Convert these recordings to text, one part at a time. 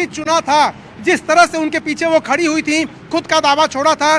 ही चुना था, जिस तरह से उनके पीछे वो खड़ी हुई थी, खुद का दावा छोड़ा था,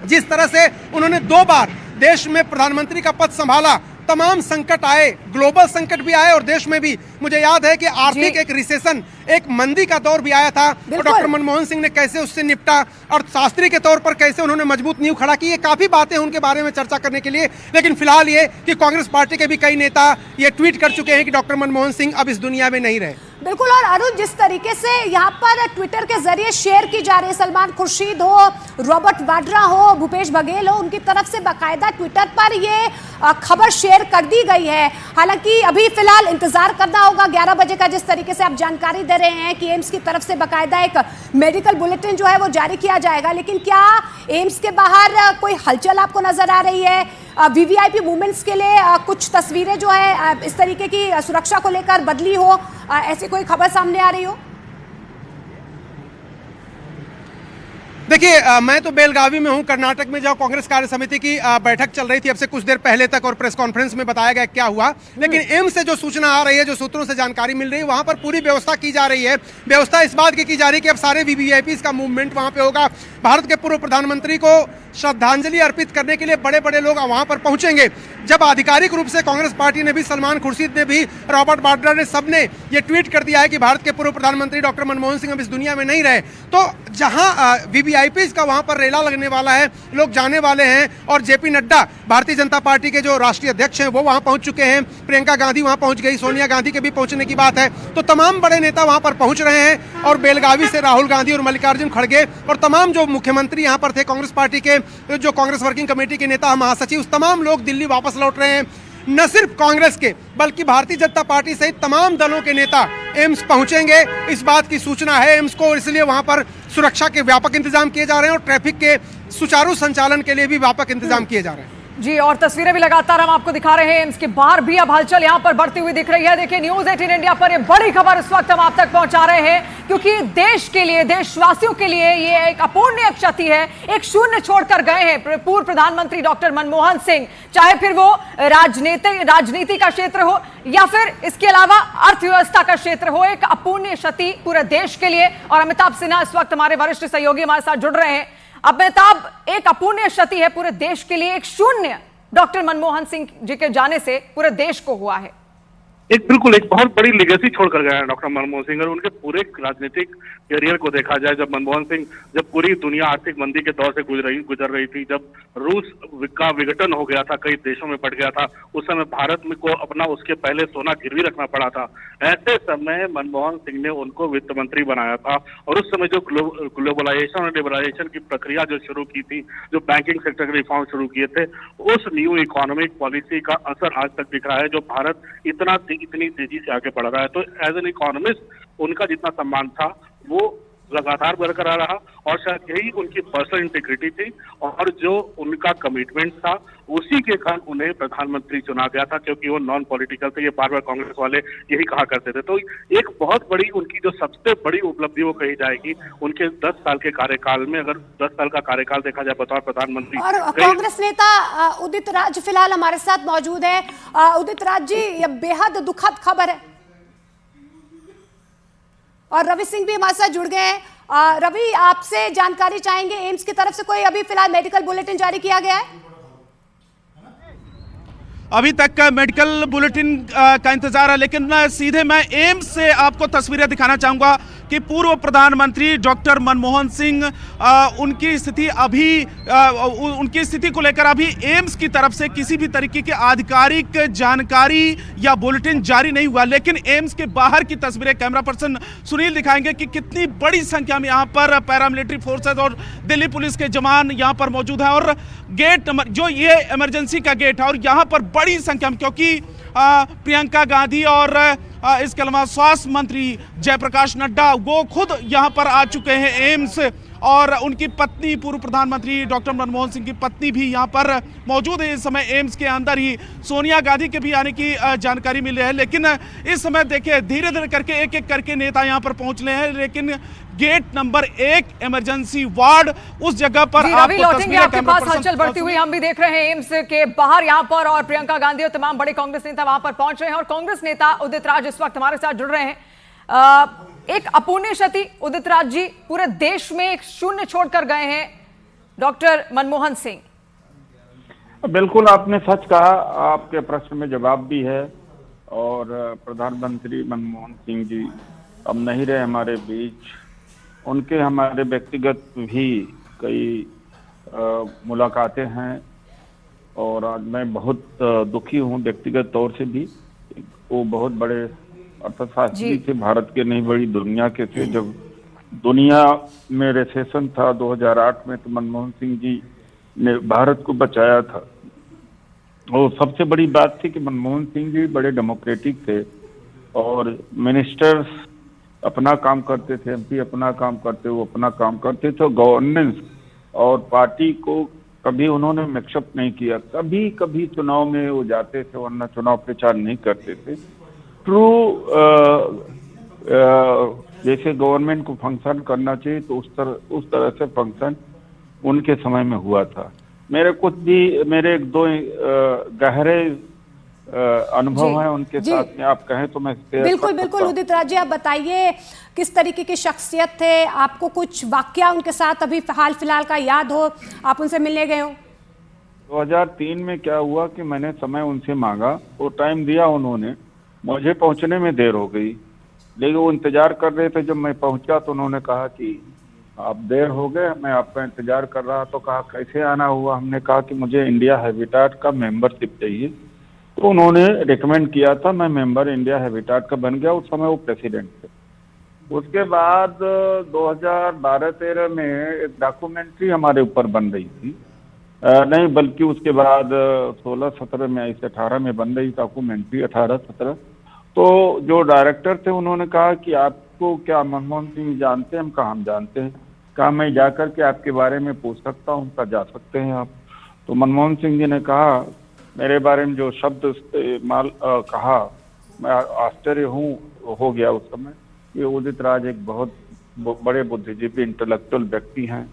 जिस तरह से उन्होंने 2 बार देश में प्रधानमंत्री का पद संभाला, तमाम संकट आए, ग्लोबल संकट भी आए और देश में भी। मुझे याद है कि आर्थिक एक रिसेशन, एक मंदी का दौर भी आया था, तो डॉक्टर मनमोहन सिंह ने कैसे उससे निपटा, अर्थशास्त्री के तौर पर कैसे उन्होंने मजबूत नींव खड़ा की। ये काफी बातें उनके बारे में चर्चा करने के लिए। लेकिन फिलहाल ये कि कांग्रेस पार्टी के भी कई नेता ये ट्वीट कर चुके हैं कि डॉक्टर मनमोहन सिंह अब इस दुनिया में नहीं रहे। बिल्कुल। और अरुण, जिस तरीके से यहाँ पर ट्विटर के जरिए शेयर की जा रही है, सलमान खुर्शीद हो, रॉबर्ट वाड्रा हो, भूपेश बघेल हो, उनकी तरफ से बाकायदा ट्विटर पर ये खबर शेयर कर दी गई है। हालांकि अभी फिलहाल इंतजार करना होगा 11 बजे का, जिस तरीके से आप जानकारी दे रहे हैं कि एम्स की तरफ से बाकायदा एक मेडिकल बुलेटिन जो है वो जारी किया जाएगा। लेकिन क्या एम्स के बाहर कोई हलचल आपको नजर आ रही है? वीवीआईपी मूवमेंट्स के लिए कुछ तस्वीरें जो है इस तरीके की सुरक्षा को लेकर बदली हो, ऐसी कोई खबर सामने आ रही हो? देखिए, मैं तो बेलगावी में हूं, कर्नाटक में, जहां कांग्रेस कार्य समिति की बैठक चल रही थी अब से कुछ देर पहले तक, और प्रेस कॉन्फ्रेंस में बताया गया क्या हुआ। लेकिन एम्स से जो सूचना आ रही है, जो सूत्रों से जानकारी मिल रही है, वहां पर पूरी व्यवस्था की जा रही है। व्यवस्था इस बात की जा रही है कि अब सारे वीवीआईपी का मूवमेंट वहां पे होगा। भारत के पूर्व प्रधानमंत्री को श्रद्धांजलि अर्पित करने के लिए बड़े बड़े लोग वहां पर पहुंचेंगे। जब आधिकारिक रूप से कांग्रेस पार्टी ने भी, सलमान खुर्शीद ने भी, रॉबर्ट वाड्रा ने, सबने ये ट्वीट कर दिया है कि भारत के पूर्व प्रधानमंत्री डॉक्टर मनमोहन सिंह अब इस दुनिया में नहीं रहे, तो जहां वीवीआईपी का वहां पर रेला लगने वाला है, लोग जाने वाले हैं। और जेपी नड्डा, भारतीय जनता पार्टी के जो राष्ट्रीय अध्यक्ष हैं, वो वहां पहुंच चुके हैं। प्रियंका गांधी वहां पहुंच गई, सोनिया गांधी के भी पहुंचने की बात है। तो तमाम बड़े नेता वहां पर पहुंच रहे हैं। और बेलगावी से राहुल गांधी और मल्लिकार्जुन खड़गे और तमाम जो मुख्यमंत्री यहां पर थे कांग्रेस पार्टी के, जो कांग्रेस वर्किंग कमेटी के नेता, महासचिव, तमाम लोग दिल्ली वापस लौट रहे हैं। न सिर्फ कांग्रेस के बल्कि भारतीय जनता पार्टी सहित तमाम दलों के नेता एम्स पहुंचेंगे, इस बात की सूचना है एम्स को। इसलिए वहां पर सुरक्षा के व्यापक इंतजाम किए जा रहे हैं और ट्रैफिक के सुचारू संचालन के लिए भी व्यापक इंतजाम किए जा रहे हैं। जी, और तस्वीरें भी लगातार हम आपको दिखा रहे हैं एम्स के बाहर भी अब हलचल यहां पर बढ़ती हुई दिख रही है। देखिए, न्यूज़ 18 इंडिया पर ये बड़ी खबर इस वक्त हम आप तक पहुंचा रहे हैं, क्योंकि देश के लिए, देशवासियों के लिए ये एक अपूर्णीय क्षति है। एक शून्य छोड़कर गए हैं पूर्व प्रधानमंत्री डॉक्टर मनमोहन सिंह, चाहे फिर वो राजनीति का क्षेत्र हो या फिर इसके अलावा अर्थव्यवस्था का क्षेत्र हो। एक अपूर्णीय क्षति पूरे देश के लिए। और अमिताभ सिन्हा इस वक्त हमारे वरिष्ठ सहयोगी हमारे साथ जुड़ रहे हैं। अमिताभ, एक अपूर्णीय क्षति है पूरे देश के लिए, एक शून्य डॉक्टर मनमोहन सिंह जी के जाने से पूरे देश को हुआ है। बिल्कुल एक बहुत बड़ी लेगेसी छोड़कर गए हैं डॉक्टर मनमोहन सिंह। और उनके पूरे राजनीतिक करियर को देखा जाए, जब मनमोहन सिंह, जब पूरी दुनिया आर्थिक मंदी के दौर से गुजर रही थी, जब रूस का विघटन हो गया था, कई देशों में बढ़ गया था, उस समय भारत में को अपना उसके पहले सोना गिरवी रखना पड़ा था। ऐसे समय मनमोहन सिंह ने उनको वित्त मंत्री बनाया था। और उस समय जो ग्लोबलाइजेशन और लिबरलाइजेशन की प्रक्रिया जो शुरू की थी, जो बैंकिंग सेक्टर के रिफॉर्म शुरू किए थे, उस न्यू इकोनॉमिक पॉलिसी का असर आज तक दिख रहा है, जो भारत इतनी तेजी से आगे बढ़ रहा है। तो एज एन इकोनॉमिस्ट उनका जितना सम्मान था वो लगातार बरकरार रहा। और शायद यही उनकी पर्सनल इंटीग्रिटी थी और जो उनका कमिटमेंट था, उसी के कारण उन्हें प्रधानमंत्री चुना गया था, क्योंकि वो नॉन पॉलिटिकल थे। ये बार बार कांग्रेस वाले यही कहा करते थे। तो एक बहुत बड़ी उनकी जो सबसे बड़ी उपलब्धि वो कही जाएगी उनके 10 साल के कार्यकाल में। अगर 10 साल का कार्यकाल देखा जाए बतौर प्रधानमंत्री। और कांग्रेस नेता उदित राज फिलहाल हमारे साथ मौजूद है। उदित राज जी, ये बेहद दुखद खबर है और रवि सिंह भी हमारे साथ जुड़ गए हैं। रवि, आपसे जानकारी चाहेंगे, एम्स की तरफ से कोई अभी फिलहाल मेडिकल बुलेटिन जारी किया गया है? अभी तक मेडिकल बुलेटिन का इंतजार है, लेकिन सीधे मैं एम्स से आपको तस्वीरें दिखाना चाहूंगा कि पूर्व प्रधानमंत्री डॉक्टर मनमोहन सिंह, उनकी स्थिति को लेकर अभी एम्स की तरफ से किसी भी तरीके की आधिकारिक जानकारी या बुलेटिन जारी नहीं हुआ। लेकिन एम्स के बाहर की तस्वीरें कैमरा पर्सन सुनील दिखाएंगे कि कितनी बड़ी संख्या में यहाँ पर पैरामिलिट्री फोर्सेज और दिल्ली पुलिस के जवान यहाँ पर मौजूद हैं। और गेट जो ये इमरजेंसी का गेट है, और यहाँ पर बड़ी संख्या में, क्योंकि प्रियंका गांधी और इसके अलावा स्वास्थ्य मंत्री जयप्रकाश नड्डा वो खुद यहाँ पर आ चुके हैं एम्स। और उनकी पत्नी, पूर्व प्रधानमंत्री डॉक्टर मनमोहन सिंह की पत्नी भी यहाँ पर मौजूद है इस समय एम्स के अंदर ही। सोनिया गांधी के भी आने की जानकारी मिल रही है। लेकिन इस समय देखिए, धीरे धीरे करके एक एक करके नेता यहाँ पर पहुंच रहे हैं। लेकिन गेट नंबर 1 इमरजेंसी वार्ड, उस जगह पर आपको तस्वीरें आपके पास हलचल बढ़ती हुई हम भी देख रहे हैं एम्स के बाहर यहाँ पर। और प्रियंका गांधी और तमाम बड़े कांग्रेस नेता वहां पर पहुंच रहे हैं। और कांग्रेस नेता उदित राज इस वक्त हमारे साथ जुड़ रहे हैं। एक अपूर्णीय क्षति उदित राज जी, पूरे देश में एक शून्य छोड़कर गए हैं डॉक्टर मनमोहन सिंह। बिल्कुल आपने सच कहा, आपके प्रश्न में जवाब भी है। और प्रधानमंत्री मनमोहन सिंह जी अब नहीं रहे हमारे बीच। उनके हमारे व्यक्तिगत भी कई मुलाकातें हैं और आज मैं बहुत दुखी हूँ व्यक्तिगत तौर से भी। वो बहुत बड़े अर्थशास्त्री थे, भारत के नहीं बड़ी दुनिया के थे। जब दुनिया में रिसेशन था 2008 में तो मनमोहन सिंह जी ने भारत को बचाया था। और सबसे बड़ी बात थी कि मनमोहन सिंह जी बड़े डेमोक्रेटिक थे और मिनिस्टर्स अपना काम करते थे, एमपी अपना काम करते, वो अपना काम करते थे। गवर्नेंस और पार्टी को कभी उन्होंने मिक्सअप नहीं किया। कभी कभी चुनाव में वो जाते थे, वरना चुनाव प्रचार नहीं करते थे। ट्रू जैसे गवर्नमेंट को फंक्शन करना चाहिए तो उस तरह से फंक्शन उनके समय में हुआ था। मेरे एक दो गहरे अनुभव है उनके साथ में, आप कहें तो मैं बिल्कुल बिल्कुल उदित राज जी, आप बताइए किस तरीके की शख्सियत थे, आपको कुछ वाकया उनके साथ अभी हाल फिलहाल का याद हो, आप उनसे मिलने गए हो? 2003 में क्या हुआ कि मैंने समय उनसे मांगा, वो टाइम दिया उन्होंने, मुझे पहुंचने में देर हो गई, लेकिन वो इंतजार कर रहे थे। जब मैं पहुंचा तो उन्होंने कहा कि आप देर हो गए, मैं आपका इंतजार कर रहा। तो कहा कैसे आना हुआ? हमने कहा कि मुझे इंडिया हैबिटेट का मेंबरशिप चाहिए। तो उन्होंने रिकमेंड किया था, मैं मेंबर इंडिया हैबिटेट का बन गया। उस समय वो प्रेसिडेंट थे। उसके बाद 2012-13 में एक डॉक्यूमेंट्री हमारे ऊपर बन रही थी, नहीं बल्कि उसके बाद 16-17 में, ऐसे 18 में बन रही डॉक्यूमेंट्री, 18-17। तो जो डायरेक्टर थे उन्होंने कहा कि आपको क्या मनमोहन सिंह जानते हैं? हम कहा हम जानते हैं। कहा मैं जाकर के आपके बारे में पूछ सकता हूँ? कहा जा सकते हैं आप। तो मनमोहन सिंह जी ने कहा, मेरे बारे में जो शब्द कहा, मैं आश्चर्य हो गया उस समय। ये उदित राज एक बहुत बड़े बुद्धिजीवी इंटेलेक्चुअल व्यक्ति हैं।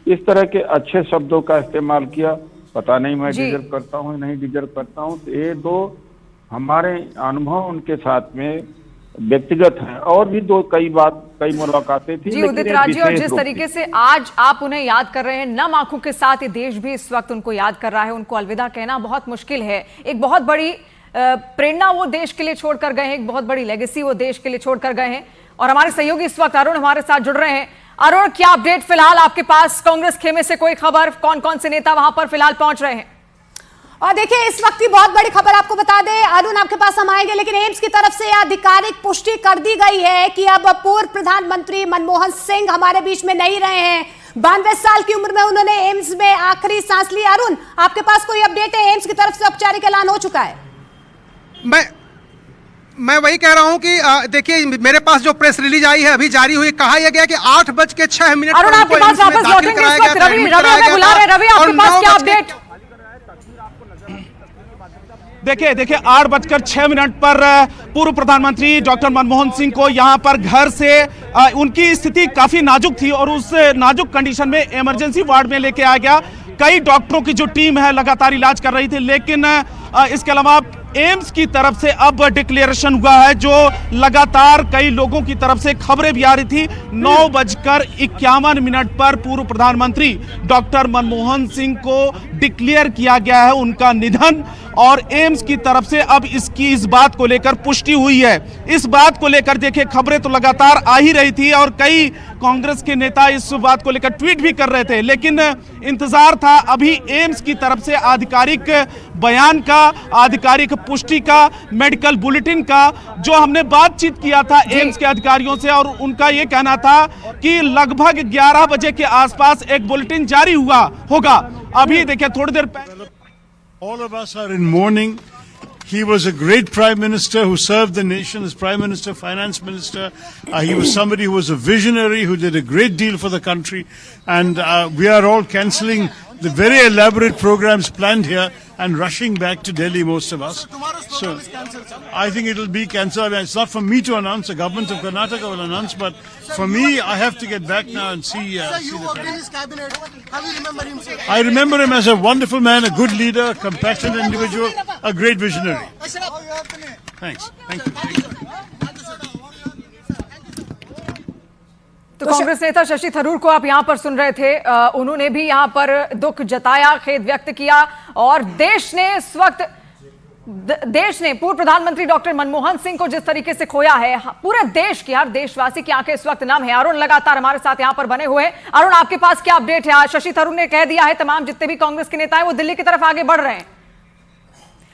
इस तरह के अच्छे शब्दों का इस्तेमाल किया। पता नहीं मैं डिजर्व करता हूँ नहीं डिजर्व करता हूँ। तो ये दो हमारे अनुभव उनके साथ में व्यक्तिगत हैं। और भी कई मुलाकातें थी। जी उदित राज जी, और जिस तरीके से आज आप उन्हें याद कर रहे हैं, नम आंखों के साथ ये देश भी इस वक्त उनको याद कर रहा है। उनको अलविदा कहना बहुत मुश्किल है। एक बहुत बड़ी प्रेरणा वो देश के लिए छोड़कर गए हैं, एक बहुत बड़ी लेगेसी वो देश के लिए छोड़कर गए हैं। और हमारे सहयोगी इस वक्त अरुण हमारे साथ जुड़ रहे हैं। अरुण, क्या अपडेट फिलहाल आपके पास? कांग्रेस खेमे से कोई खबर? कौन कौन से नेता वहां पर फिलहाल पहुंच रहे हैं? और देखिए इस वक्त की बहुत बड़ी खबर आपको बता दें, अरुण आपके पास हम आएंगे, लेकिन एम्स की तरफ से आधिकारिक पुष्टि कर दी गई है कि अब पूर्व प्रधानमंत्री मनमोहन सिंह हमारे बीच में नहीं रहे हैं। 92 साल की उम्र में उन्होंने एम्स में आखिरी सांस ली। अरुण, आपके पास कोई अपडेट है? एम्स की तरफ से औपचारिक ऐलान हो चुका है? मैं वही कह रहा हूं कि देखिए मेरे पास जो प्रेस रिलीज आई है, अभी जारी हुई, कहा यह गया कि 8:06 अरुण आपके पास वापस लौटेंगे इस वक्त। रवि हमें बुला रहे हैं। रवि, आपके पास क्या अपडेट? देखिए 8:06 पर पूर्व प्रधानमंत्री डॉक्टर मनमोहन सिंह को यहां पर घर से उनकी स्थिति काफी नाजुक थी और उस नाजुक कंडीशन में इमरजेंसी वार्ड में लेके आ गया। कई डॉक्टरों की जो टीम है लगातार इलाज कर रही थी, लेकिन इसके अलावा एम्स की तरफ से अब डिक्लेरेशन हुआ है, जो लगातार कई लोगों की तरफ से खबरें भी आ रही थी। 9:51 पर पूर्व प्रधानमंत्री डॉक्टर मनमोहन सिंह को डिक्लेयर किया गया है उनका निधन, और एम्स की तरफ से अब इस बात को लेकर पुष्टि हुई है। इस बात को लेकर देखिए खबरें तो लगातार आ ही रही थी और कई कांग्रेस के नेता इस बात को लेकर ट्वीट भी कर रहे थे, लेकिन इंतजार था अभी एम्स की तरफ से आधिकारिक बयान का, आधिकारिक पुष्टि का, मेडिकल बुलेटिन का। जो हमने बातचीत किया था एम्स के अधिकारियों से, और उनका यह कहना था कि लगभग 11 बजे के आसपास एक बुलेटिन जारी होगा। अभी देखिए थोड़ी देर पहले all of us are in mourning. He was a great prime minister who served the nation as prime minister, finance minister. He was somebody who was a visionary, who did a great deal for the country. And we are all cancelling the very elaborate programs planned here and rushing back to Delhi, most of us. So I think it will be cancelled. It's not for me to announce. The government of Karnataka will announce. But for me, I have to get back now and see the cabinet. How do you remember him, sir? I remember him as a wonderful man, a good leader, a compassionate individual, a great visionary. Thanks. Thank you. तो कांग्रेस नेता शशि थरूर को आप यहां पर सुन रहे थे, उन्होंने भी यहां पर दुख जताया, खेद व्यक्त किया और देश ने पूर्व प्रधानमंत्री डॉक्टर मनमोहन सिंह को जिस तरीके से खोया है, पूरे देश की, हर देशवासी की आंखें इस वक्त नम है। अरुण लगातार हमारे साथ यहां पर बने हुए हैं। अरुण, आपके पास क्या अपडेट है? शशि थरूर ने कह दिया है तमाम जितने भी कांग्रेस के नेता हैं वो दिल्ली की तरफ आगे बढ़ रहे हैं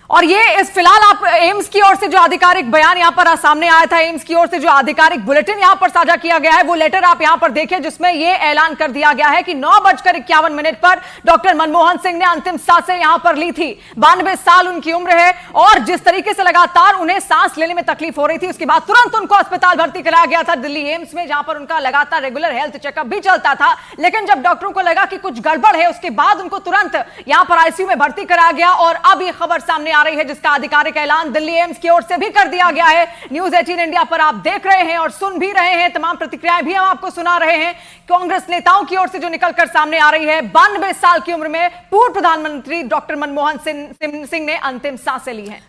और ये इस फिलहाल आप एम्स की ओर से जो आधिकारिक बयान यहां पर सामने आया था, एम्स की ओर से जो आधिकारिक बुलेटिन यहां पर साझा किया गया है, वो लेटर आप यहां पर देखिए जिसमें ये ऐलान कर दिया गया है कि 9:51 पर डॉक्टर मनमोहन सिंह ने अंतिम सांसें यहां पर ली थी। 92 साल उनकी उम्र है और जिस तरीके से लगातार उन्हें सांस लेने में तकलीफ हो रही थी, उसके बाद तुरंत उनको अस्पताल भर्ती कराया गया था दिल्ली एम्स में, जहां पर उनका लगातार रेगुलर हेल्थ चेकअप भी चलता था। लेकिन जब डॉक्टरों को लगा कि कुछ गड़बड़ है, उसके बाद उनको तुरंत यहां पर आईसीयू में भर्ती कराया गया और अब ये खबर सामने आ रही है जिसका आधिकारिक ऐलान दिल्ली एम्स की ओर से भी कर दिया गया है। न्यूज 18 इंडिया पर आप देख रहे हैं और सुन भी रहे हैं, तमाम प्रतिक्रियाएं भी हम आपको सुना रहे हैं। कांग्रेस नेताओं की ओर से जो निकलकर सामने आ रही है, 92 साल की उम्र में पूर्व प्रधानमंत्री डॉक्टर मनमोहन सिंह ने अंतिम सांसें ली हैं।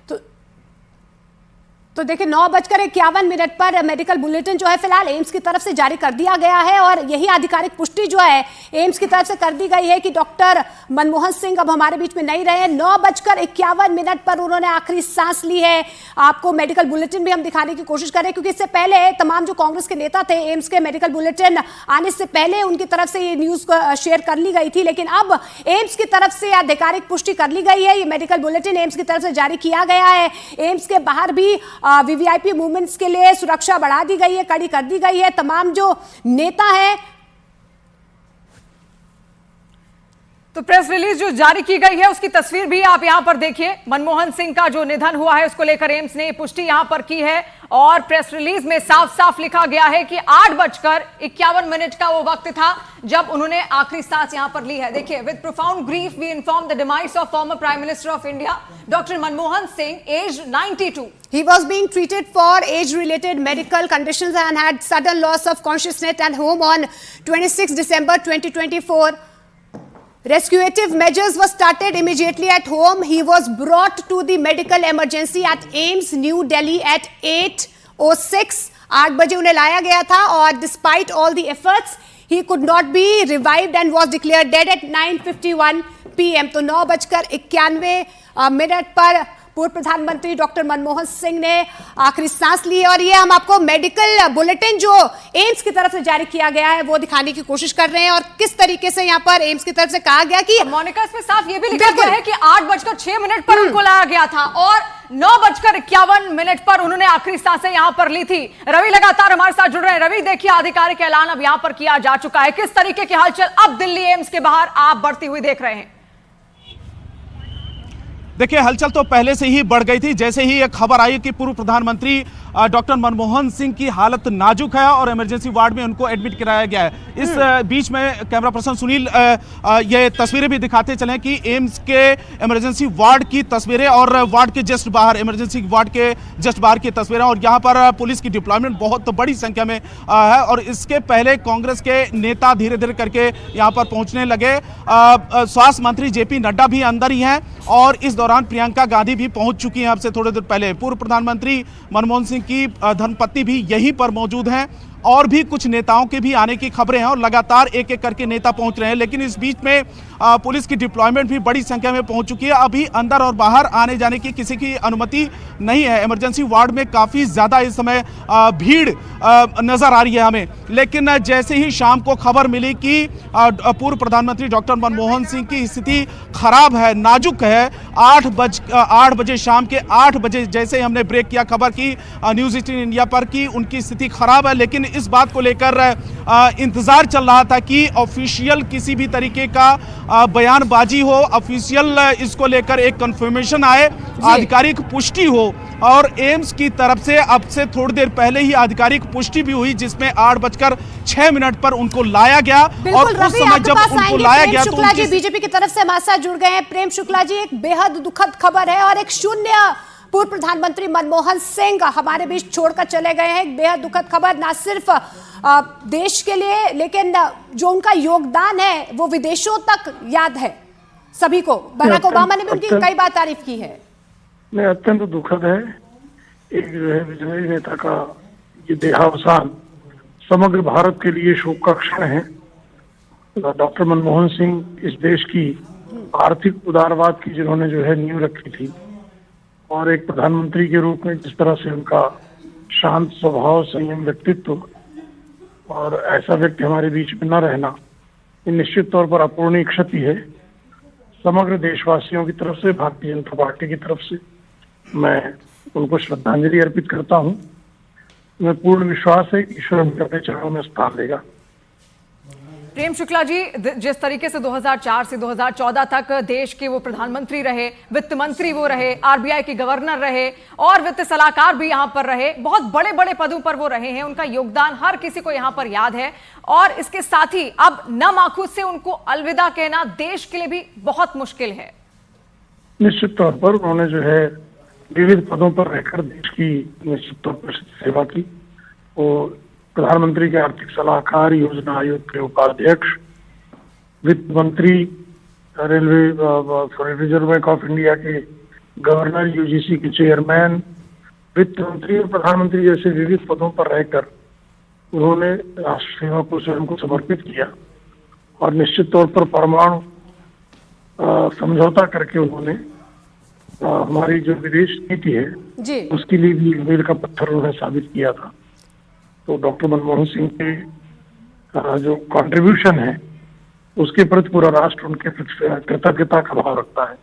तो देखिए 9:51 पर मेडिकल बुलेटिन जो है फिलहाल एम्स की तरफ से जारी कर दिया गया है और यही आधिकारिक पुष्टि जो है एम्स की तरफ से कर दी गई है कि डॉक्टर मनमोहन सिंह अब हमारे बीच में नहीं रहे। 9:51 पर उन्होंने आखिरी सांस ली है। आपको मेडिकल बुलेटिन भी हम दिखाने की कोशिश करें क्योंकि इससे पहले तमाम जो कांग्रेस के नेता थे, एम्स के मेडिकल बुलेटिन आने से पहले उनकी तरफ से ये न्यूज शेयर कर ली गई थी, लेकिन अब एम्स की तरफ से आधिकारिक पुष्टि कर ली गई है। ये मेडिकल बुलेटिन एम्स की तरफ से जारी किया गया है। एम्स के बाहर भी वीवीआईपी मूवमेंट्स के लिए सुरक्षा बढ़ा दी गई है, कड़ी कर दी गई है। तमाम जो नेता हैं, तो प्रेस रिलीज जो जारी की गई है उसकी तस्वीर भी आप यहां पर देखिए। मनमोहन सिंह का जो निधन हुआ है उसको लेकर एम्स ने पुष्टि यहां पर की है और प्रेस रिलीज में साफ साफ लिखा गया है कि 8:51 का वो वक्त था जब उन्होंने आखिरी सांस यहां पर ली है। देखिए, with profound grief we inform the demise of former prime minister of India doctor Manmohan Singh, age 92. He was being treated for age-related medical conditions and had sudden loss of consciousness at home on 26 December 2024. Rescuative measures were started immediately at home. He was brought to the medical emergency at AIIMS, New Delhi at 8:06. 8 बजे उन्हें लाया गया था और despite all the efforts, he could not be revived and was declared dead at 9:51 PM. तो 9:51 पर पूर्व प्रधानमंत्री डॉक्टर मनमोहन सिंह ने आखिरी सांस ली है और ये हम आपको मेडिकल बुलेटिन जो एम्स की तरफ से जारी किया गया है वो दिखाने की कोशिश कर रहे हैं और किस तरीके से यहाँ पर एम्स की तरफ से कहा गया कि मोनिका, इसमें साफ ये भी लिखा गया है कि 8:06 पर उनको लाया गया था और 9:51 पर उन्होंने आखिरी सांसें यहां पर ली थी। रवि लगातार हमारे साथ जुड़ रहे हैं। रवि, देखिए आधिकारिक ऐलान अब यहां पर किया जा चुका है, किस तरीके की हलचल अब दिल्ली एम्स के बाहर आप बढ़ती हुई देख रहे हैं? देखिए, हलचल तो पहले से ही बढ़ गई थी जैसे ही एक खबर आई कि पूर्व प्रधानमंत्री डॉक्टर मनमोहन सिंह की हालत नाजुक है और इमरजेंसी वार्ड में उनको एडमिट कराया गया है। इस बीच में कैमरा पर्सन सुनील ये तस्वीरें भी दिखाते चलें कि एम्स के इमरजेंसी वार्ड की तस्वीरें और वार्ड के जस्ट बाहर, इमरजेंसी वार्ड के जस्ट बाहर की तस्वीरें, और यहाँ पर पुलिस की डिप्लॉयमेंट बहुत बड़ी संख्या में है और इसके पहले कांग्रेस के नेता धीरे धीरे करके यहाँ पर पहुँचने लगे। स्वास्थ्य मंत्री जेपी नड्डा भी अंदर ही हैं और इस दौरान प्रियंका गांधी भी पहुंच चुकी हैं अब से थोड़ी देर पहले। पूर्व प्रधानमंत्री मनमोहन सिंह की धर्मपत्नी भी यहीं पर मौजूद हैं और भी कुछ नेताओं के भी आने की खबरें हैं और लगातार एक एक करके नेता पहुंच रहे हैं, लेकिन इस बीच में पुलिस की डिप्लॉयमेंट भी बड़ी संख्या में पहुंच चुकी है। अभी अंदर और बाहर आने जाने की किसी की अनुमति नहीं है। इमरजेंसी वार्ड में काफ़ी ज़्यादा इस समय भीड़ नज़र आ रही है हमें, लेकिन जैसे ही शाम को खबर मिली कि पूर्व प्रधानमंत्री डॉक्टर मनमोहन सिंह की स्थिति खराब है, नाजुक है, 8 बजे शाम के 8 बजे जैसे ही हमने ब्रेक किया खबर की न्यूज़ 18 इंडिया पर कि उनकी स्थिति खराब है, लेकिन इस बात को लेकर इंतजार चल रहा था कि ऑफिशियल किसी भी तरीके का बयानबाजी हो, ऑफिशियल इसको लेकर एक कंफर्मेशन आए, आधिकारिक पुष्टि हो और एम्स की तरफ से अब से थोड़ी देर पहले ही आधिकारिक पुष्टि भी हुई जिसमें 8:06 पर उनको लाया गया। और उस समय जब उनको लाया गया तो शुक्ला जी बीजेपी की तरफ से हमारे साथ जुड़ गए हैं। प्रेम शुक्ला जी, एक बेहद दुखद खबर है और एक शून्य पूर्व प्रधानमंत्री मनमोहन सिंह हमारे बीच छोड़कर चले गए हैं। एक बेहद दुखद खबर, ना सिर्फ देश के लिए लेकिन जो उनका योगदान है वो विदेशों तक याद है सभी को। बराक ओबामा ने भी उनकी कई बार तारीफ की है। नहीं, अत्यंत दुखद है। एक जो है विजयी नेता का ये देहावसान समग्र भारत के लिए शोक का क्षण है। डॉक्टर मनमोहन सिंह इस देश की आर्थिक उदारवाद की जिन्होंने जो है नींव रखी थी, और एक प्रधानमंत्री के रूप में जिस तरह से उनका शांत स्वभाव, संयम व्यक्तित्व और ऐसा व्यक्ति हमारे बीच में न रहना, ये निश्चित तौर पर अपूर्णीय क्षति है। समग्र देशवासियों की तरफ से, भारतीय जनता पार्टी की तरफ से मैं उनको श्रद्धांजलि अर्पित करता हूँ। मैं पूर्ण विश्वास है कि ईश्वर उनके अपने चरणों में स्थान देगा। प्रेम शुक्ला जी, जिस तरीके से 2004 से 2014 तक देश के वो प्रधानमंत्री रहे, वित्त मंत्री वो रहे, आरबीआई के गवर्नर रहे और वित्त सलाहकार भी यहां पर रहे, बहुत बड़े बड़े पदों पर वो रहे हैं, उनका योगदान हर किसी को यहां पर याद है। और इसके साथ ही अब नम आंखों से उनको अलविदा कहना देश के लिए भी बहुत मुश्किल है। निश्चित तौर पर उन्होंने जो है विविध पदों पर रहकर देश की निश्चित तौर पर सेवा की। वो प्रधानमंत्री के आर्थिक सलाहकार, योजना आयोग के उपाध्यक्ष, वित्त मंत्री, railway, reserve bank of India के गवर्नर, यूजीसी के चेयरमैन, वित्त मंत्री और प्रधानमंत्री जैसे विविध पदों पर रहकर उन्होंने राष्ट्र सेवा को स्वयं को समर्पित किया। और निश्चित तौर पर परमाणु समझौता करके उन्होंने हमारी जो विदेश नीति है जी, उसके लिए भी मील का पत्थर उन्होंने साबित किया था। तो डॉक्टर मनमोहन सिंह के जो कंट्रीब्यूशन है उसके प्रति पूरा राष्ट्र उनके कृतज्ञता का भाव रखता है।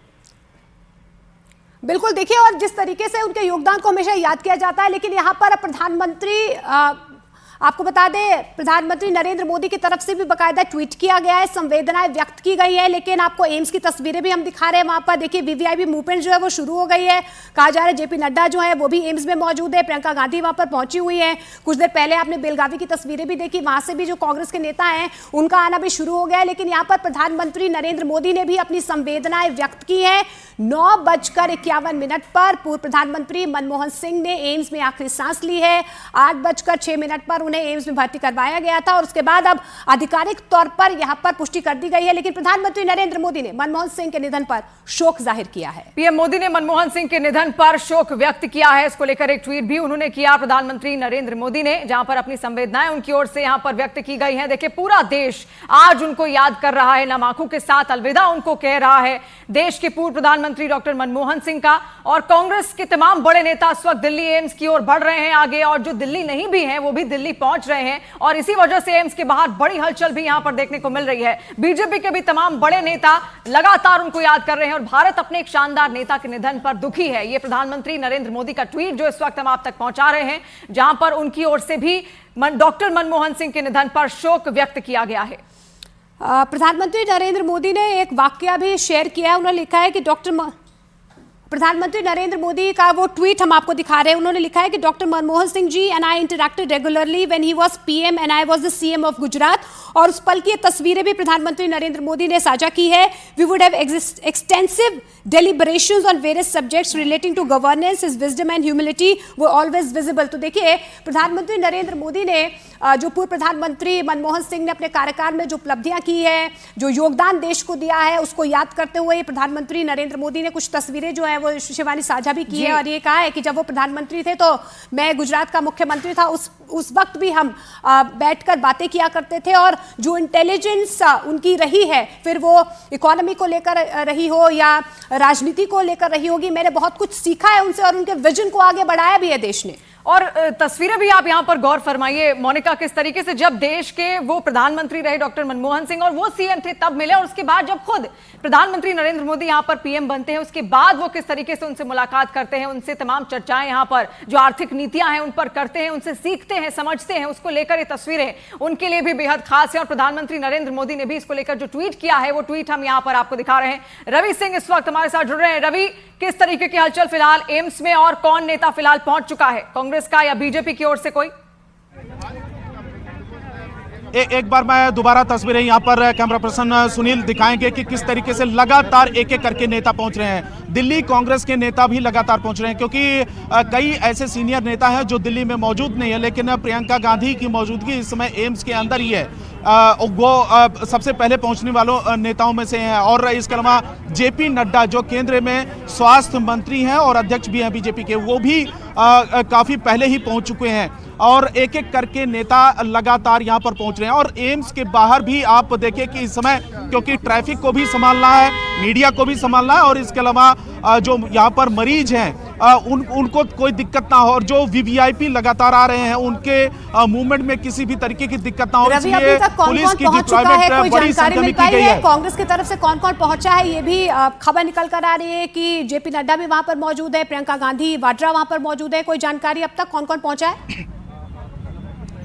बिल्कुल। देखिए, और जिस तरीके से उनके योगदान को हमेशा याद किया जाता है, लेकिन यहाँ पर प्रधानमंत्री, आपको बता दें, प्रधानमंत्री नरेंद्र मोदी की तरफ से भी बाकायदा ट्वीट किया गया है, संवेदनाएं व्यक्त की गई है। लेकिन आपको एम्स की तस्वीरें भी हम दिखा रहे हैं, वहां पर देखिए वीवीआईपी मूवमेंट जो है वो शुरू हो गई है। कहा जा रहा है जेपी नड्डा जो है वो भी एम्स में मौजूद है, प्रियंका गांधी वहां पर पहुंची हुई है। कुछ देर पहले आपने बेलगावी की तस्वीरें भी देखी, वहां से भी जो कांग्रेस के नेता हैं उनका आना भी शुरू हो गया है। लेकिन यहाँ पर प्रधानमंत्री नरेंद्र मोदी ने भी अपनी संवेदनाएं व्यक्त की है। 9:51 पर पूर्व प्रधानमंत्री मनमोहन सिंह ने एम्स में आखिरी सांस ली है। 8:06 पर उन्हें एम्स में भर्ती करवाया गया था और उसके बाद अब आधिकारिक तौर पर यहां पर पुष्टि कर दी गई है। लेकिन प्रधानमंत्री नरेंद्र मोदी ने मनमोहन सिंह के निधन पर शोक जाहिर किया है। पीएम मोदी ने मनमोहन सिंह के निधन पर शोक व्यक्त किया है। इसको लेकर एक ट्वीट भी उन्होंने किया, प्रधानमंत्री नरेंद्र मोदी ने, जहां पर अपनी संवेदनाएं उनकी ओर से यहां पर व्यक्त की गई हैं। देखिए, पूरा देश आज उनको याद कर रहा है, नम आंखों के साथ अलविदा उनको कह रहा है। देश के पूर्व प्रधानमंत्री डॉक्टर मनमोहन सिंह का और कांग्रेस के तमाम बड़े नेता इस वक्त दिल्ली एम्स की ओर बढ़ रहे हैं आगे, और जो दिल्ली नहीं भी हैं वो भी दिल्ली पहुंच रहे हैं। और इसी वजह से एम्स के बाहर बड़ी हलचल भी यहां पर देखने को मिल रही है। बीजेपी के भी तमाम बड़े नेता लगातार उनको याद कर रहे हैं और भारत अपने एक शानदार नेता के निधन पर दुखी है। ये प्रधानमंत्री नरेंद्र मोदी का ट्वीट जो इस वक्त हम आप तक पहुंचा रहे हैं, जहां पर उनकी ओर से भी डॉक्टर मनमोहन सिंह के निधन पर शोक व्यक्त किया गया है। प्रधानमंत्री नरेंद्र मोदी ने एक वाकया भी शेयर किया है। उन्होंने लिखा है कि प्रधानमंत्री नरेंद्र मोदी का वो ट्वीट हम आपको दिखा रहे हैं। उन्होंने लिखा है कि doctor Manmohan Singh ji and I interacted regularly when he was PM and I was the CM of Gujarat. और उस पल की तस्वीरें भी प्रधानमंत्री नरेंद्र मोदी ने साझा की है। We would have extensive deliberations on various subjects relating to governance, his wisdom and humility were always visible। तो देखिए, प्रधानमंत्री नरेंद्र मोदी ने जो पूर्व प्रधानमंत्री मनमोहन सिंह ने अपने कार्यकाल में जो उपलब्धियां की है, जो योगदान देश को दिया है, उसको याद करते हुए प्रधानमंत्री नरेंद्र मोदी ने कुछ तस्वीरें जो है वो शिवानी साझा भी की है और ये कहा है कि जब वो प्रधानमंत्री थे तो मैं गुजरात का मुख्यमंत्री था, उस वक्त भी हम बैठकर बातें किया करते थे और जो इंटेलिजेंस उनकी रही है, फिर वो इकोनॉमी को लेकर रही हो या राजनीति को लेकर रही होगी, मैंने बहुत कुछ सीखा है उनसे और उनके विजन को आगे बढ़ाया भी है देश ने। और तस्वीरें भी आप यहां पर गौर फरमाइए मोनिका, किस तरीके से जब देश के वो प्रधानमंत्री रहे डॉक्टर मनमोहन सिंह और वो सीएम थे तब मिले, और उसके बाद जब खुद प्रधानमंत्री नरेंद्र मोदी यहां पर पीएम बनते हैं उसके बाद वो किस तरीके से उनसे मुलाकात करते हैं, उनसे तमाम चर्चाएं यहां पर जो आर्थिक नीतियां हैं उन पर करते हैं, उनसे सीखते हैं, समझते हैं, उसको लेकर ये तस्वीरें उनके लिए भी बेहद खास है। और प्रधानमंत्री नरेंद्र मोदी ने भी इसको लेकर जो ट्वीट किया है वो ट्वीट हम यहां पर आपको दिखा रहे हैं। रवि सिंह इस वक्त हमारे साथ जुड़ रहे हैं। रवि, किस तरीके की हलचल फिलहाल एम्स में और कौन नेता फिलहाल पहुंच चुका है, कांग्रेस का या बीजेपी की ओर से कोई? एक बार मैं दोबारा तस्वीरें यहाँ पर कैमरा पर्सन सुनील दिखाएंगे कि किस तरीके से लगातार एक एक करके नेता पहुंच रहे हैं। दिल्ली कांग्रेस के नेता भी लगातार पहुंच रहे हैं क्योंकि कई ऐसे सीनियर नेता हैं जो दिल्ली में मौजूद नहीं है, लेकिन प्रियंका गांधी की मौजूदगी इस समय एम्स के अंदर ही है। वो सबसे पहले पहुंचने वालों नेताओं में से हैं। और इसके अलावा जेपी नड्डा जो केंद्र में स्वास्थ्य मंत्री हैं और अध्यक्ष भी हैं बीजेपी के, वो भी काफी पहले ही पहुंच चुके हैं और एक एक करके नेता लगातार यहां पर पहुंच रहे हैं। और एम्स के बाहर भी आप देखें कि इस समय क्योंकि ट्रैफिक को भी संभालना है, मीडिया को भी संभालना है और इसके अलावा जो यहाँ पर मरीज हैं उनको कोई दिक्कत ना हो और जो वीवीआईपी लगातार आ रहे हैं उनके मूवमेंट में किसी भी तरीके की दिक्कत ना हो, रवि, अभी तक कौन-कौन पहुंच चुका है, कोई जानकारी मिल पाई है? कांग्रेस की तरफ से कौन-कौन पहुंचा है, ये भी खबर निकल कर आ रही है कि जेपी नड्डा भी वहां पर मौजूद है, प्रियंका गांधी वाड्रा वहां पर मौजूद है। कोई जानकारी अब तक कौन-कौन पहुंचा है?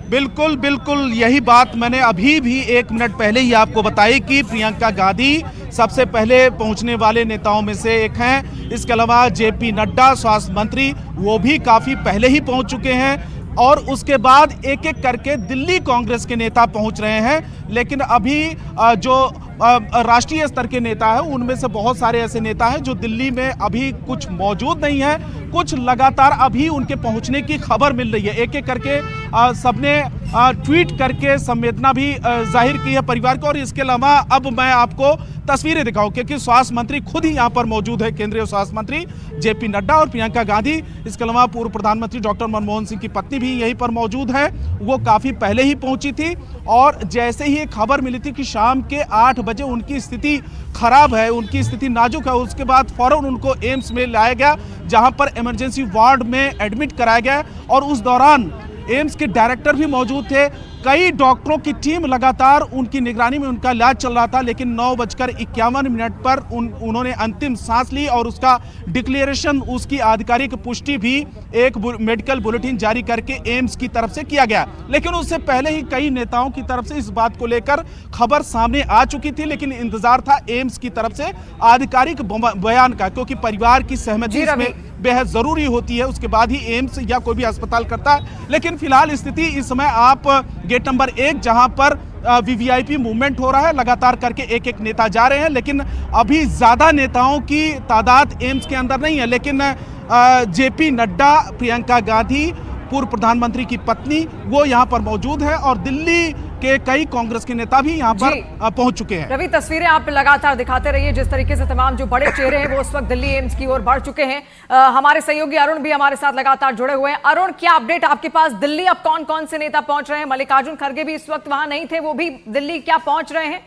बिल्कुल बिल्कुल, यही बात मैंने अभी भी 1 मिनट पहले ही आपको बताई कि प्रियंका गांधी सबसे पहले पहुंचने वाले नेताओं में से एक हैं। इसके अलावा जेपी नड्डा स्वास्थ्य मंत्री वो भी काफी पहले ही पहुंच चुके हैं और उसके बाद एक एक करके दिल्ली कांग्रेस के नेता पहुंच रहे हैं। लेकिन अभी जो राष्ट्रीय स्तर के नेता हैं उनमें से बहुत सारे ऐसे नेता हैं जो दिल्ली में अभी कुछ मौजूद नहीं है, कुछ लगातार अभी उनके पहुंचने की खबर मिल रही है। एक एक करके सबने ट्वीट करके संवेदना भी जाहिर की है परिवार को। और इसके अलावा अब मैं आपको तस्वीरें दिखाऊं क्योंकि स्वास्थ्य मंत्री खुद ही यहाँ पर मौजूद है, केंद्रीय स्वास्थ्य मंत्री जेपी नड्डा और प्रियंका गांधी। इसके अलावा पूर्व प्रधानमंत्री डॉक्टर मनमोहन सिंह की पत्नी भी यहीं पर मौजूद है, वो काफी पहले ही पहुंची थी। और जैसे ही एक खबर मिली थी कि शाम के 8 बजे उनकी स्थिति खराब है, उनकी स्थिति नाजुक है, उसके बाद फौरन उनको एम्स में लाया गया जहां पर इमरजेंसी वार्ड में एडमिट कराया गया। और उस दौरान एम्स के डायरेक्टर भी मौजूद थे, कई डॉक्टरों की टीम लगातार उनकी निगरानी में उनका इलाज चल रहा था। लेकिन 9:51 पर उन्होंने अंतिम सांस ली और उसका डिक्लेरेशन, उसकी आधिकारिक पुष्टि भी एक मेडिकल बुलेटिन जारी करके एम्स की तरफ से किया गया। लेकिन उससे पहले ही कई नेताओं की तरफ से इस बात को लेकर खबर सामने आ चुकी थी, लेकिन इंतजार था एम्स की तरफ से आधिकारिक बयान का, क्योंकि परिवार की सहमति इसमें बेहद जरूरी होती है, उसके बाद ही एम्स या कोई भी अस्पताल करता है। लेकिन फिलहाल स्थिति इस समय आप गेट नंबर 1 जहां पर वीवीआईपी मूवमेंट हो रहा है, लगातार करके एक एक नेता जा रहे हैं। लेकिन अभी ज्यादा नेताओं की तादाद एम्स के अंदर नहीं है, लेकिन जेपी नड्डा, प्रियंका गांधी, पूर्व प्रधानमंत्री की पत्नी वो यहाँ पर मौजूद है और दिल्ली के कई कांग्रेस के नेता भी यहाँ पर पहुंच चुके हैं। रवि, तस्वीरें आप लगातार दिखाते रहिए जिस तरीके से तमाम जो बड़े चेहरे हैं वो उस वक्त दिल्ली एम्स की ओर बढ़ चुके हैं। हमारे सहयोगी अरुण भी हमारे साथ लगातार जुड़े हुए हैं। अरुण, क्या अपडेट आपके पास? दिल्ली अब कौन कौन से नेता पहुंच रहे हैं? मल्लिकार्जुन खड़गे भी इस वक्त वहां नहीं थे, वो भी दिल्ली क्या पहुंच रहे हैं?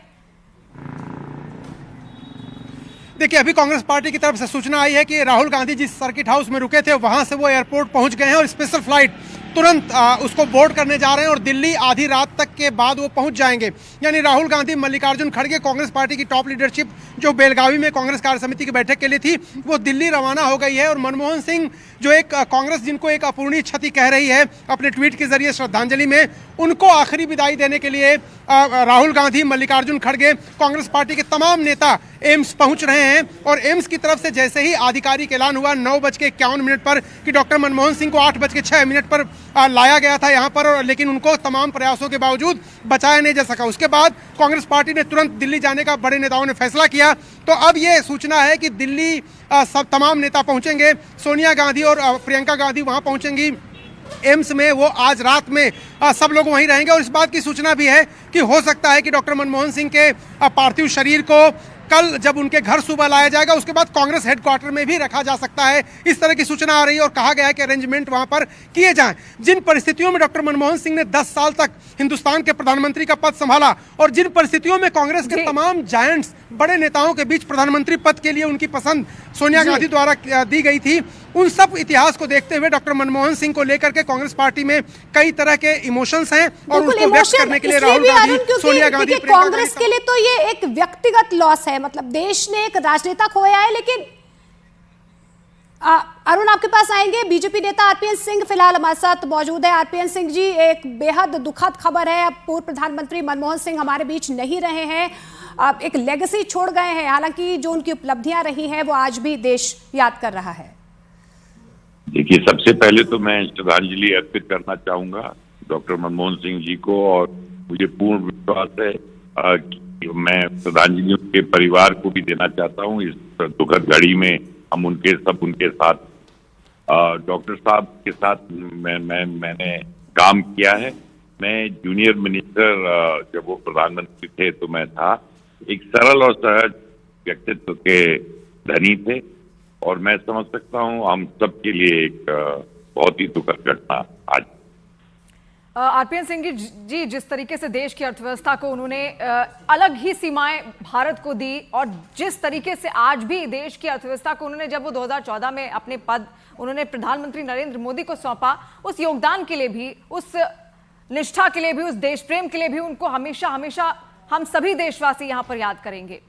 देखिए, अभी कांग्रेस पार्टी की तरफ से सूचना आई है कि राहुल गांधी जिस सर्किट हाउस में रुके थे वहां से वो एयरपोर्ट पहुंच गए हैं और स्पेशल फ्लाइट तुरंत उसको बोर्ड करने जा रहे हैं और दिल्ली आधी रात तक के बाद वो पहुंच जाएंगे। यानी राहुल गांधी, मल्लिकार्जुन खड़गे, कांग्रेस पार्टी की टॉप लीडरशिप जो बेलगावी में कांग्रेस कार्य समिति की बैठक के लिए थी, वो दिल्ली रवाना हो गई है। और मनमोहन सिंह जो एक कांग्रेस जिनको एक अपूर्णीय क्षति कह रही है अपने ट्वीट के जरिए श्रद्धांजलि में, उनको आखिरी विदाई देने के लिए राहुल गांधी, मल्लिकार्जुन खड़गे, कांग्रेस पार्टी के तमाम नेता एम्स पहुंच रहे हैं। और एम्स की तरफ से जैसे ही आधिकारिक ऐलान हुआ 9:51 पर कि डॉक्टर मनमोहन सिंह को 8:06 पर लाया गया था यहाँ पर, लेकिन उनको तमाम प्रयासों के बावजूद बचाया नहीं जा सका। उसके बाद कांग्रेस पार्टी ने तुरंत दिल्ली जाने का बड़े नेताओं ने फैसला किया। तो अब ये सूचना है कि दिल्ली सब तमाम नेता पहुंचेंगे। सोनिया गांधी और प्रियंका गांधी वहां पहुंचेंगी एम्स में, वो आज रात में सब लोग वहीं रहेंगे। और इस बात की सूचना भी है कि हो सकता है कि डॉक्टर मनमोहन सिंह के पार्थिव शरीर को कल जब उनके घर सुबह लाया जाएगा उसके बाद कांग्रेस हेडक्वार्टर में भी रखा जा सकता है, इस तरह की सूचना आ रही है। और कहा गया है कि अरेंजमेंट वहां पर किए जाएं। जिन परिस्थितियों में डॉक्टर मनमोहन सिंह ने 10 साल तक हिंदुस्तान के प्रधानमंत्री का पद संभाला और जिन परिस्थितियों में कांग्रेस के तमाम जायंट्स, बड़े नेताओं के बीच प्रधानमंत्री पद के लिए उनकी पसंद सोनिया गांधी द्वारा दी गई थी, उन सब इतिहास को देखते हुए डॉक्टर मनमोहन सिंह को लेकर के कांग्रेस पार्टी में कई तरह के इमोशंस हैं और उसको व्यक्त करने के लिए राहुल गांधी, सोनिया गांधी, कांग्रेस के लिए तो ये एक व्यक्तिगत लॉस है, मतलब देश ने एक राजनेता खोया है। लेकिन अरुण, आपके पास आएंगे। बीजेपी नेता आरपीएन सिंह फिलहाल हमारे साथ मौजूद है। आरपीएन सिंह जी, एक बेहद दुखद खबर है, अब पूर्व प्रधानमंत्री मनमोहन सिंह हमारे बीच नहीं रहे हैं, अब एक लेगेसी छोड़ गए हैं। हालांकि जो उनकी उपलब्धियां रही हैं वो आज भी देश याद कर रहा है। देखिए, सबसे पहले तो मैं श्रद्धांजलि अर्पित करना चाहूंगा डॉक्टर मनमोहन सिंह जी को और मुझे पूर्ण विश्वास है कि मैं श्रद्धांजलि उनके परिवार को भी देना चाहता हूं इस दुखद घड़ी में। हम उनके साथ डॉक्टर साहब के साथ मैंने काम किया है। मैं जूनियर मिनिस्टर जब वो प्रधानमंत्री थे तो मैं था। एक सरल और सहज व्यक्तित्व के धनी थे और मैं समझ सकता हूँ हम सब के लिए एक बहुत ही दुखद घटना आज। आरपीएन सिंह जी, जिस तरीके से देश की अर्थव्यवस्था को उन्होंने अलग ही सीमाएं भारत को दी, और जिस तरीके से आज भी देश की अर्थव्यवस्था को उन्होंने, जब वो 2014 में अपने पद उन्होंने प्रधानमंत्री नरेंद्र मोदी को सौंपा, उस योगदान के लिए भी, उस निष्ठा के लिए भी, उस देश प्रेम के लिए भी उनको हमेशा हमेशा हम सभी देशवासी यहां पर याद करेंगे।